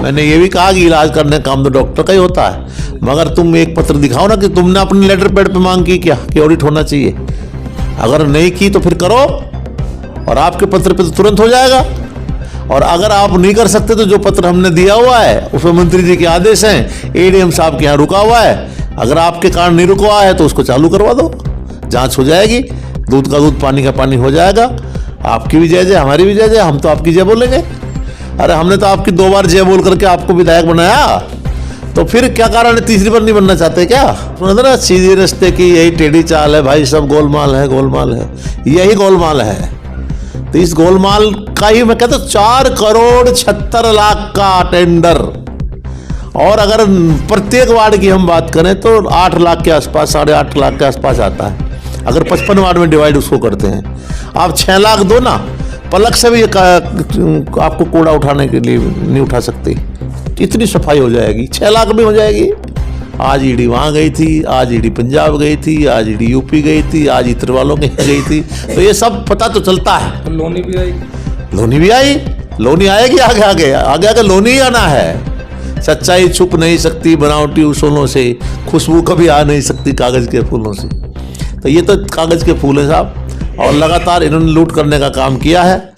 मैंने ये भी कहा कि इलाज करने का काम तो डॉक्टर का ही होता है, मगर तुम एक पत्र दिखाओ ना कि तुमने अपने लेटर पैड पे मांग की क्या कि ऑडिट होना चाहिए। अगर नहीं की तो फिर करो, और आपके पत्र पे तो तुरंत हो जाएगा। और अगर आप नहीं कर सकते तो जो पत्र हमने दिया हुआ है उसमें मंत्री जी के आदेश हैं, एडीएम साहब के यहाँ रुका हुआ है, अगर आपके कारण नहीं रुका हुआ है तो उसको चालू करवा दो, जांच हो जाएगी, दूध का दूध पानी का पानी हो जाएगा। आपकी भी जय जय, हमारी भी जय जय, हम तो आपकी जय बोलेंगे। अरे हमने तो आपकी 2 बार जय बोल करके आपको विधायक बनाया, तो फिर क्या कारण है तीसरी बार नहीं बनना चाहते क्या? सुना था ना, सीधे रास्ते की यही टेढ़ी चाल है भाई, सब गोलमाल है, गोलमाल है, यही गोलमाल है। तो इस गोलमाल का ही मैं कहता हूँ 4,76,00,000 का टेंडर, और अगर प्रत्येक वार्ड की हम बात करें तो 8 लाख के आसपास, 8.5 लाख के आसपास आता है। अगर 55 वार्ड में डिवाइड उसको करते हैं, आप 6 लाख दो ना, पलक से भी आपको कूड़ा उठाने के लिए नहीं उठा सकते, इतनी सफाई हो जाएगी, 6 लाख में हो जाएगी। आज ईडी वहाँ गई थी, आज ईडी पंजाब गई थी, आज ईडी यूपी गई थी, आज इतर वालों के गई थी, तो ये सब पता तो चलता है। लोनी भी आई, लोनी भी आई, लोनी आएगी, आगे आगे आगे आगे लोनी ही आना है। सच्चाई छुप नहीं सकती बनावटी उसूलों से, खुशबू कभी आ नहीं सकती कागज के फूलों से। तो ये तो कागज के फूल है साहब, और लगातार इन्होंने लूट करने का काम किया है।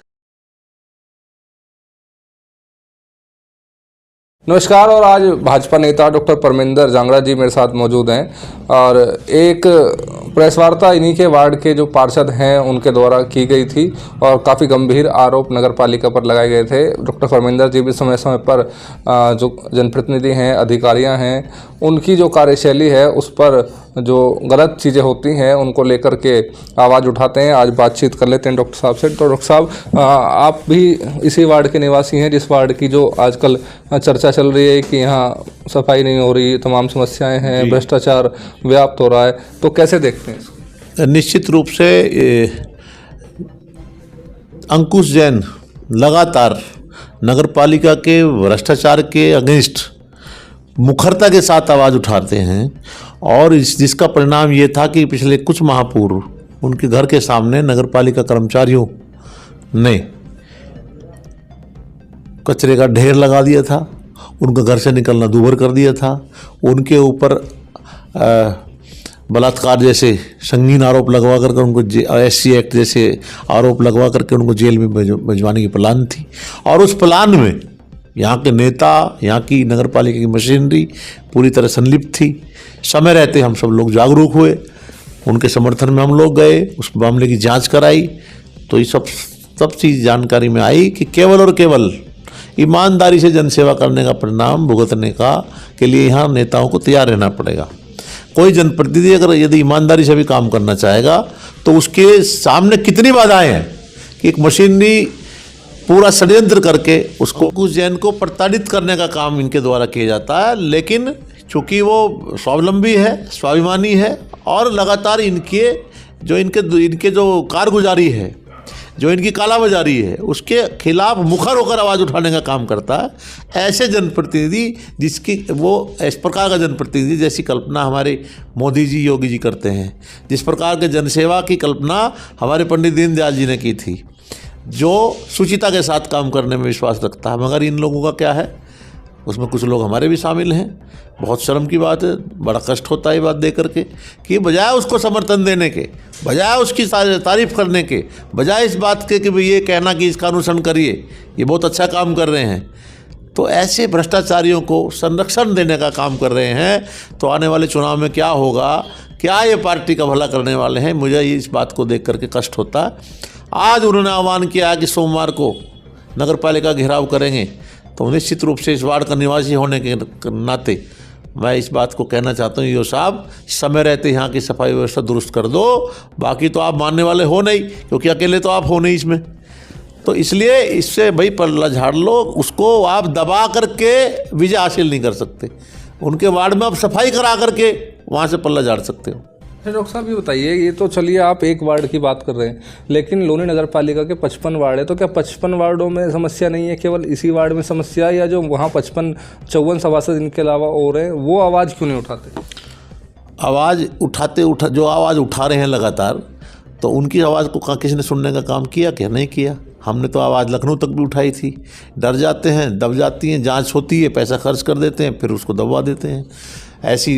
नमस्कार। और आज भाजपा नेता डॉक्टर परमिंदर जांगड़ा जी मेरे साथ मौजूद हैं, और एक प्रेस वार्ता इन्हीं के वार्ड के जो पार्षद हैं उनके द्वारा की गई थी, और काफ़ी गंभीर आरोप नगर पालिका पर लगाए गए थे। डॉक्टर परमिंदर जी भी समय समय पर जो जनप्रतिनिधि हैं, अधिकारियां हैं, उनकी जो कार्यशैली है उस पर जो गलत चीज़ें होती हैं उनको लेकर के आवाज़ उठाते हैं। आज बातचीत कर लेते हैं डॉक्टर साहब से। तो डॉक्टर साहब, आप भी इसी वार्ड के निवासी हैं जिस वार्ड की जो आजकल चर्चा चल रही है कि यहाँ सफाई नहीं हो रही, तमाम समस्याएं हैं, भ्रष्टाचार व्याप्त हो रहा है, तो कैसे देखते हैं इसको? निश्चित रूप से अंकुश जैन लगातार नगर पालिका के भ्रष्टाचार के अगेंस्ट मुखरता के साथ आवाज़ उठाते हैं, और जिसका परिणाम ये था कि पिछले कुछ माह पूर्व उनके घर के सामने नगर पालिका कर्मचारियों ने कचरे का ढेर लगा दिया था, उनका घर से निकलना दूभर कर दिया था, उनके ऊपर बलात्कार जैसे संगीन आरोप लगवा करके उनको SC एक्ट जैसे आरोप लगवा करके उनको जेल में भिजवाने की प्लान थी। और उस प्लान में यहाँ के नेता, यहाँ की नगर पालिका की मशीनरी पूरी तरह संलिप्त थी। समय रहते हम सब लोग जागरूक हुए, उनके समर्थन में हम लोग गए, उस मामले की जांच कराई, तो ये सब चीज़ जानकारी में आई कि केवल और केवल ईमानदारी से जनसेवा करने का परिणाम भुगतने का के लिए यहाँ नेताओं को तैयार रहना पड़ेगा। कोई जनप्रतिनिधि अगर यदि ईमानदारी से भी काम करना चाहेगा तो उसके सामने कितनी बाधाएं हैं कि एक मशीनरी पूरा षड्यंत्र करके उसको कुछ जैन को प्रताड़ित करने का काम इनके द्वारा किया जाता है। लेकिन चूँकि वो स्वावलंबी है, स्वाभिमानी है, और लगातार इनके जो कारगुजारी है, जो इनकी कालाबाजारी है, उसके खिलाफ मुखर होकर आवाज़ उठाने का काम करता है। ऐसे जनप्रतिनिधि जिसकी वो इस प्रकार का जनप्रतिनिधि जैसी कल्पना हमारे मोदी जी, योगी जी करते हैं, जिस प्रकार के जनसेवा की कल्पना हमारे पंडित दीनदयाल जी ने की थी, जो शुचिता के साथ काम करने में विश्वास रखता है। मगर इन लोगों का क्या है, उसमें कुछ लोग हमारे भी शामिल हैं। बहुत शर्म की बात है, बड़ा कष्ट होता है ये बात देख करके कि बजाय उसको समर्थन देने के, बजाय उसकी तारीफ करने के, बजाय इस बात के कि भाई ये कहना कि इसका अनुसरण करिए, ये बहुत अच्छा काम कर रहे हैं, तो ऐसे भ्रष्टाचारियों को संरक्षण देने का काम कर रहे हैं। तो आने वाले चुनाव में क्या होगा, क्या ये पार्टी का भला करने वाले हैं, मुझे इस बात को देख करके कष्ट होता है। आज उन्होंने आह्वान किया कि सोमवार को नगर पालिका घेराव करेंगे, तो निश्चित रूप से इस वार्ड का निवासी होने के नाते मैं इस बात को कहना चाहता हूँ, यो साहब समय रहते यहाँ की सफाई व्यवस्था दुरुस्त कर दो, बाकी तो आप मानने वाले हो नहीं, क्योंकि अकेले तो आप हो नहीं इसमें। तो इसलिए इससे भाई पल्ला झाड़ लो, उसको आप दबा करके विजय हासिल नहीं कर सकते। उनके वार्ड में आप सफाई करा करके वहाँ से पल्ला झाड़ सकते हो। डॉक्टर साहब ये बताइए, ये तो चलिए आप एक वार्ड की बात कर रहे हैं, लेकिन लोनी नगर पालिका के 55 वार्ड है, तो क्या 55 वार्डों में समस्या नहीं है, केवल इसी वार्ड में समस्या, या जो वहाँ 54 सभासद इनके अलावा और हैं वो आवाज़ क्यों नहीं उठाते? आवाज़ जो आवाज़ उठा रहे हैं लगातार, तो उनकी आवाज़ को किसी ने सुनने का काम किया क्या? नहीं किया। हमने तो आवाज़ लखनऊ तक भी उठाई थी। डर जाते हैं, दब जाती हैं, जांच होती है, पैसा खर्च कर देते हैं, फिर उसको दबवा देते हैं। ऐसी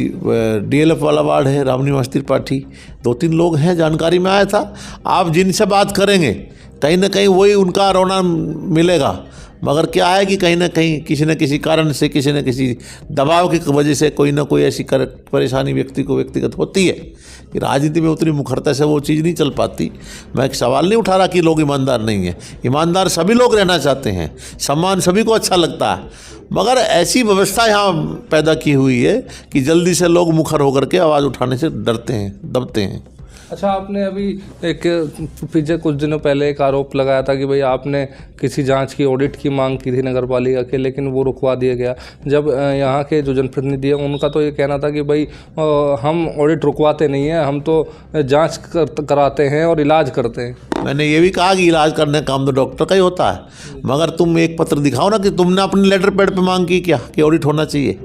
DLF वाला वार्ड है, रामनिवास त्रिपाठी, 2-3 लोग हैं, जानकारी में आया था। आप जिनसे बात करेंगे कहीं ना कहीं वही उनका रोना मिलेगा, मगर क्या है कि कहीं ना कहीं किसी न किसी कारण से, किसी न किसी दबाव की वजह से कोई ना कोई ऐसी परेशानी व्यक्ति को व्यक्तिगत होती है कि राजनीति में उतनी मुखरता से वो चीज़ नहीं चल पाती। मैं एक सवाल नहीं उठा रहा कि लोग ईमानदार नहीं हैं, ईमानदार सभी लोग रहना चाहते हैं, सम्मान सभी को अच्छा लगता है, मगर ऐसी व्यवस्था यहाँ पैदा की हुई है कि जल्दी से लोग मुखर होकर के आवाज़ उठाने से डरते हैं, दबते हैं। अच्छा, आपने अभी एक पीछे कुछ दिनों पहले एक आरोप लगाया था कि भाई आपने किसी जांच की, ऑडिट की मांग की थी नगर पालिका के, लेकिन वो रुकवा दिया गया। जब यहाँ के जो जनप्रतिनिधि हैं उनका तो ये कहना था कि भाई हम ऑडिट रुकवाते नहीं हैं, हम तो जांच कराते हैं और इलाज करते हैं। मैंने ये भी कहा कि इलाज करने का काम तो डॉक्टर का ही होता है, मगर तुम एक पत्र दिखाओ ना कि तुमने अपने लेटर पैड पे मांग की क्या कि ऑडिट होना चाहिए।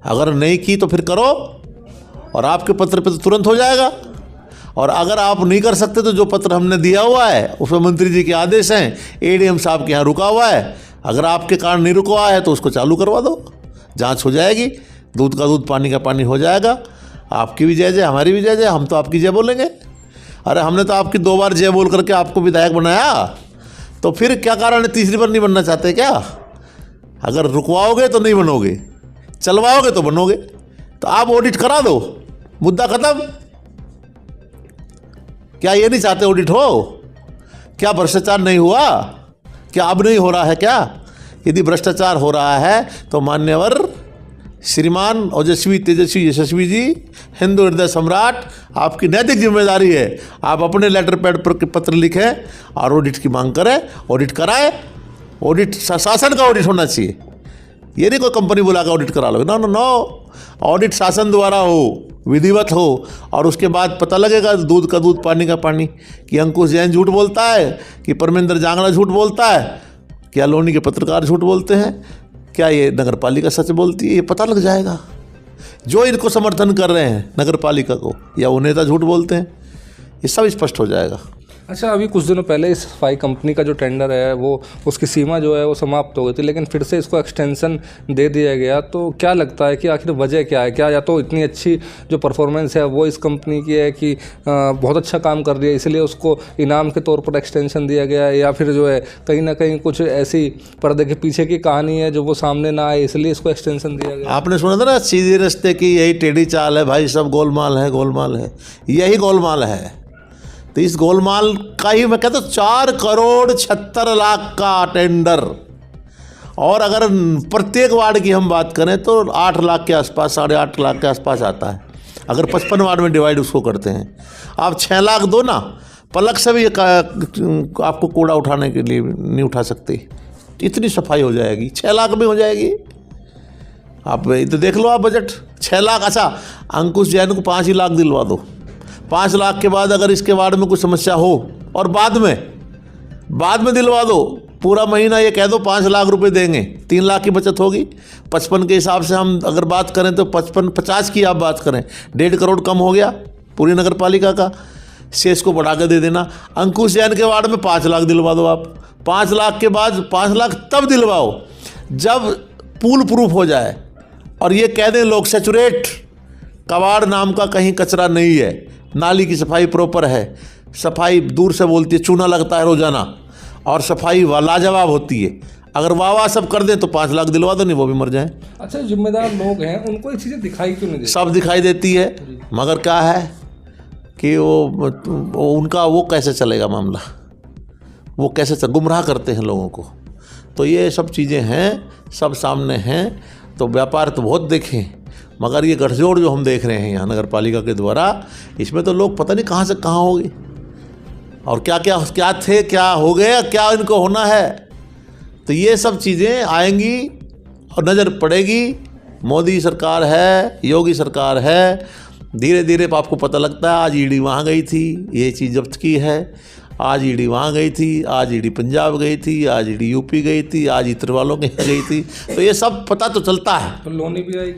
अगर नहीं की तो फिर करो, और आपके पत्र पे तो तुरंत हो जाएगा। और अगर आप नहीं कर सकते तो जो पत्र हमने दिया हुआ है उसमें मंत्री जी के आदेश हैं, ADM साहब के यहाँ रुका हुआ है, अगर आपके कारण नहीं रुका है तो उसको चालू करवा दो, जांच हो जाएगी, दूध का दूध पानी का पानी हो जाएगा। आपकी भी जय जय, हमारी भी जय जय, हम तो आपकी जय बोलेंगे। अरे हमने तो आपकी 2 बार जय बोल करके आपको विधायक बनाया, तो फिर क्या कारण है तीसरी बार नहीं बनना चाहते क्या? अगर रुकवाओगे तो नहीं बनोगे, चलवाओगे तो बनोगे। तो आप ऑडिट करा दो, मुद्दा खत्म। क्या ये नहीं चाहते ऑडिट हो? क्या भ्रष्टाचार नहीं हुआ? क्या अब नहीं हो रहा है क्या? यदि भ्रष्टाचार हो रहा है तो मान्यवर श्रीमान ओजस्वी तेजस्वी यशस्वी जी, हिंदू हृदय सम्राट, आपकी नैतिक जिम्मेदारी है, आप अपने लेटर पैड पर पत्र लिखें और ऑडिट की मांग करें, ऑडिट कराएं। ऑडिट शासन का ऑडिट होना चाहिए, ये नहीं कोई कंपनी बुला कर ऑडिट करा लो, नो नो नो। ऑडिट शासन द्वारा हो, विधिवत हो, और उसके बाद पता लगेगा दूध का दूध पानी का पानी, कि अंकुश जैन झूठ बोलता है, कि परमेंद्र जांगड़ा झूठ बोलता है, क्या लोनी के पत्रकार झूठ बोलते हैं, क्या ये नगर पालिका सच बोलती है, ये पता लग जाएगा। जो इनको समर्थन कर रहे हैं नगर पालिका को, या वो नेता झूठ बोलते हैं, ये सब स्पष्ट हो जाएगा। अच्छा, अभी कुछ दिनों पहले इस सफाई कंपनी का जो टेंडर है वो उसकी सीमा जो है वो समाप्त हो गई थी, लेकिन फिर से इसको एक्सटेंशन दे दिया गया। तो क्या लगता है कि आखिर वजह क्या है? क्या या तो इतनी अच्छी जो परफॉर्मेंस है वो इस कंपनी की है कि बहुत अच्छा काम कर रही है इसलिए उसको इनाम के तौर पर एक्सटेंशन दिया गया है, या फिर जो है कहीं ना कहीं कुछ ऐसी पर्दे के पीछे की कहानी है जो वो सामने ना आए इसलिए इसको एक्सटेंशन दिया गया? आपने सुना था ना, सीधे रास्ते की यही टेढ़ी चाल है भाई, सब गोलमाल है, गोलमाल है, यही गोलमाल है। तो इस गोलमाल का ही मैं कहता हूँ 4,76,00,000 का टेंडर, और अगर प्रत्येक वार्ड की हम बात करें तो 8 लाख के आसपास, 8.5 लाख के आसपास आता है, अगर 55 वार्ड में डिवाइड उसको करते हैं। आप 6 लाख दो ना, पलक से भी आपको कूड़ा उठाने के लिए नहीं उठा सकते, इतनी सफाई हो जाएगी, 6 लाख में हो जाएगी। आप तो देख लो, आप बजट 6 लाख। अच्छा, अंकुश जैन को 5 ही लाख दिलवा दो, 5 लाख के बाद अगर इसके वार्ड में कुछ समस्या हो, और बाद में दिलवा दो, पूरा महीना ये कह दो 5 लाख रुपए देंगे, 3 लाख की बचत होगी। 55 के हिसाब से हम अगर बात करें तो 50 की आप बात करें, 1.5 करोड़ कम हो गया पूरी नगर पालिका का, शेष को बढ़ा कर दे देना। अंकुश जैन के वार्ड में 5 लाख दिलवा दो आप, 5 लाख के बाद 5 लाख तब दिलवाओ जब पूल प्रूफ हो जाए, और ये कह दें लोग सैचुरेट, कबाड़ नाम का कहीं कचरा नहीं है, नाली की सफाई प्रॉपर है, सफाई दूर से बोलती है, चूना लगता है रोजाना, और सफाई लाजवाब होती है। अगर वाह सब कर दें तो 5 लाख दिलवा दो, नहीं वो भी मर जाएं। अच्छा, जिम्मेदार लोग हैं उनको ये चीज़ें दिखाई क्यों नहीं देती? सब दिखाई देती है, मगर क्या है कि वो उनका वो कैसे चलेगा मामला, वो कैसे गुमराह करते हैं लोगों को। तो ये सब चीज़ें हैं, सब सामने हैं। तो व्यापार तो बहुत देखें, मगर ये गठजोड़ जो हम देख रहे हैं यहाँ नगर पालिका के द्वारा, इसमें तो लोग पता नहीं कहाँ से कहाँ हो गए, और क्या थे, क्या हो गया, क्या इनको होना है। तो ये सब चीज़ें आएंगी और नज़र पड़ेगी। मोदी सरकार है, योगी सरकार है, धीरे धीरे आपको पता लगता है। आज ईडी वहाँ गई थी, ये चीज़ जब्त की है, आज ईडी वहाँ गई थी, आज ईडी पंजाब गई थी, आज ईडी यूपी गई थी, आज इतर वालों के यहाँ गई थी। तो ये सब पता तो चलता है। तो लोनी भी आई,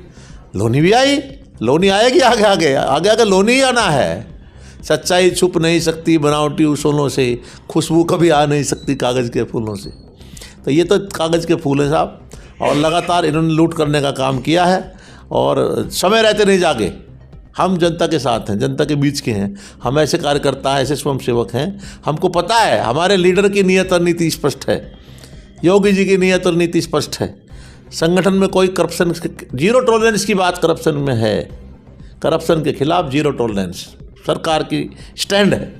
लोनी भी आई, लोनी आएगी, आगे आगे लोनी ही आना है। सच्चाई छुप नहीं सकती बनावटी उसूलों से, खुशबू कभी आ नहीं सकती कागज़ के फूलों से। तो ये तो कागज़ के फूल हैं साहब, और लगातार इन्होंने लूट करने का काम किया है, और समय रहते नहीं जागे। हम जनता के साथ हैं, जनता के बीच के हैं, हम ऐसे कार्यकर्ता हैं, ऐसे स्वयंसेवक हैं। हमको पता है हमारे लीडर की नीयत और नीति स्पष्ट है, योगी जी की नीयत और नीति स्पष्ट है। संगठन में कोई करप्शन, जीरो टॉलरेंस की बात करप्शन में है, करप्शन के खिलाफ जीरो टॉलरेंस सरकार की स्टैंड है।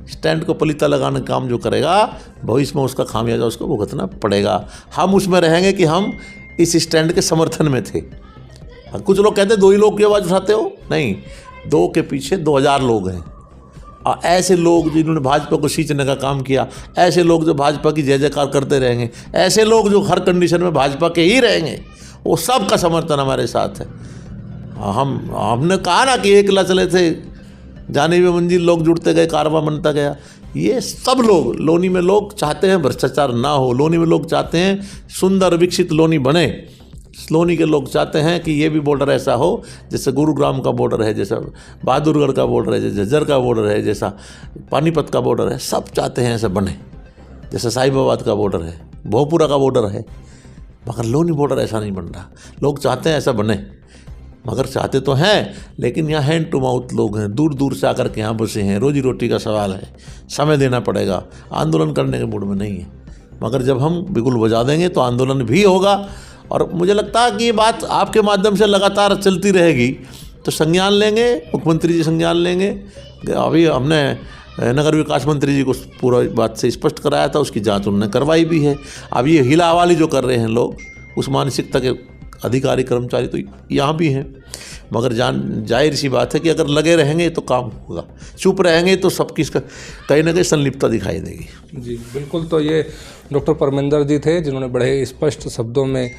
स्टैंड को पलीता लगाने का काम जो करेगा भविष्य में उसका खामियाजा उसको भुगतना पड़ेगा। हम उसमें रहेंगे कि हम इस स्टैंड के समर्थन में थे। कुछ लोग कहते हैं 2 ही लोग की आवाज़ उठाते हो, नहीं, 2 के पीछे 2000 लोग हैं। और ऐसे लोग जिन्होंने भाजपा को सींचने का काम किया, ऐसे लोग जो भाजपा की जय जयकार करते रहेंगे, ऐसे लोग जो हर कंडीशन में भाजपा के ही रहेंगे, वो सब का समर्थन हमारे साथ है। हमने कहा ना कि एक चले थे जाने में मंजिल, लोग जुड़ते गए, कारवां बनता गया। ये सब लोग, लोनी में लोग चाहते हैं भ्रष्टाचार ना हो, लोनी में लोग चाहते हैं सुंदर विकसित लोनी बने। लोनी के लोग चाहते हैं कि ये भी बॉर्डर ऐसा हो जैसे गुरुग्राम का बॉर्डर है, जैसा बहादुरगढ़ का बॉर्डर है, जैसे झज्जर का बॉर्डर है, जैसा पानीपत का बॉर्डर है, सब चाहते हैं ऐसा बने। जैसे साहिबाबाद का बॉर्डर है, भोजपुरा का बॉर्डर है, मगर लोनी बॉर्डर ऐसा नहीं बन रहा। लोग चाहते हैं ऐसा बने, मगर चाहते तो हैं, लेकिन यहाँ हैंड टू माउथ लोग हैं, दूर दूर से आकर के यहाँ बसे हैं, रोजी रोटी का सवाल है, समय देना पड़ेगा, आंदोलन करने के मूड में नहीं है। मगर जब हम बिगुल बजा देंगे तो आंदोलन भी होगा। और मुझे लगता है कि ये बात आपके माध्यम से लगातार चलती रहेगी। तो संज्ञान लेंगे, मुख्यमंत्री जी संज्ञान लेंगे। अभी हमने नगर विकास मंत्री जी को पूरा बात से स्पष्ट कराया था, उसकी जांच उन्होंने करवाई भी है। अब ये हिला हवाली जो कर रहे हैं लोग, उस मानसिकता के अधिकारी कर्मचारी तो यहाँ भी हैं, मगर जाहिर सी बात है कि अगर लगे रहेंगे तो काम होगा, चुप रहेंगे तो सबकी कहीं ना कहीं संलिप्तता दिखाई देगी। जी बिल्कुल। तो ये डॉक्टर परमिंदर जी थे जिन्होंने बड़े स्पष्ट शब्दों में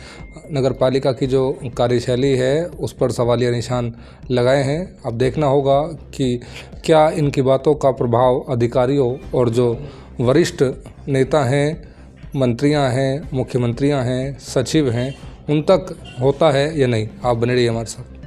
नगर पालिका की जो कार्यशैली है उस पर सवालिया निशान लगाए हैं। अब देखना होगा कि क्या इनकी बातों का प्रभाव अधिकारियों और जो वरिष्ठ नेता हैं, मंत्रियां हैं, मुख्यमंत्रियां हैं, सचिव हैं, उन तक होता है या नहीं। आप बने रहिए हमारे साथ।